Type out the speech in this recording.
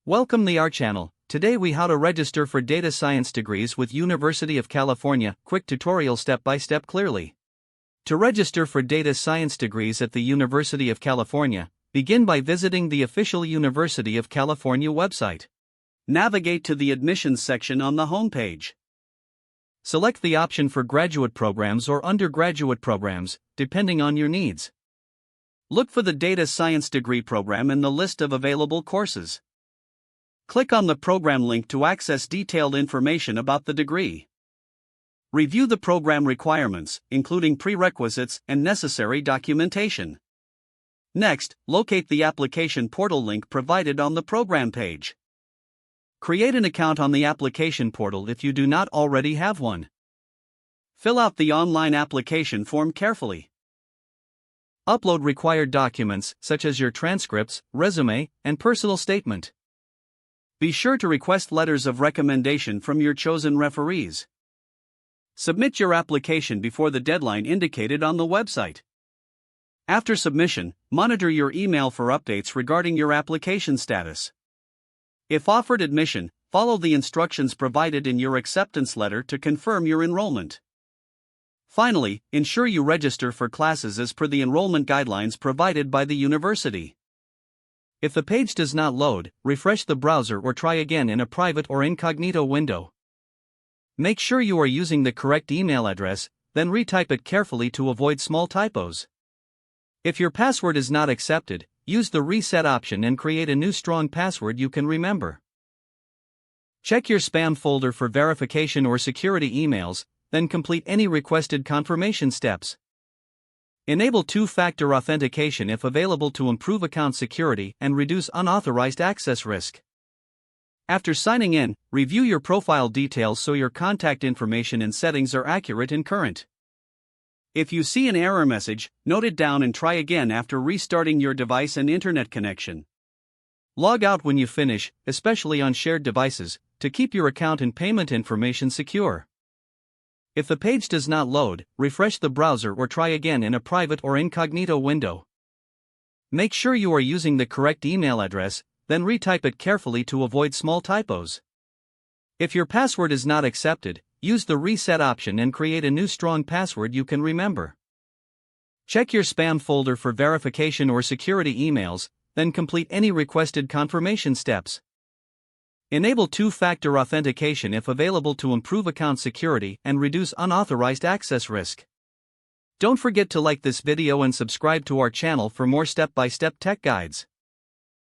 Welcome to our channel. Today we how to register for data science degrees with University of California. Quick tutorial step by step clearly. To register for data science degrees at the University of California, begin by visiting the official University of California website. Navigate to the admissions section on the homepage. Select the option for graduate programs or undergraduate programs, depending on your needs. Look for the data science degree program in the list of available courses. Click on the program link to access detailed information about the degree. Review the program requirements, including prerequisites and necessary documentation. Next, locate the application portal link provided on the program page. Create an account on the application portal if you do not already have one. Fill out the online application form carefully. Upload required documents such as your transcripts, resume, and personal statement. Be sure to request letters of recommendation from your chosen referees. Submit your application before the deadline indicated on the website. After submission, monitor your email for updates regarding your application status. If offered admission, follow the instructions provided in your acceptance letter to confirm your enrollment. Finally, ensure you register for classes as per the enrollment guidelines provided by the university. If the page does not load, refresh the browser or try again in a private or incognito window. Make sure you are using the correct email address, then retype it carefully to avoid small typos. If your password is not accepted, use the reset option and create a new strong password you can remember. Check your spam folder for verification or security emails, then complete any requested confirmation steps. Enable two-factor authentication if available to improve account security and reduce unauthorized access risk. After signing in, review your profile details so your contact information and settings are accurate and current. If you see an error message, note it down and try again after restarting your device and internet connection. Log out when you finish, especially on shared devices, to keep your account and payment information secure. If the page does not load, refresh the browser or try again in a private or incognito window. Make sure you are using the correct email address, then retype it carefully to avoid small typos. If your password is not accepted, use the reset option and create a new strong password you can remember. Check your spam folder for verification or security emails, then complete any requested confirmation steps. Enable two-factor authentication if available to improve account security and reduce unauthorized access risk. Don't forget to like this video and subscribe to our channel for more step-by-step tech guides.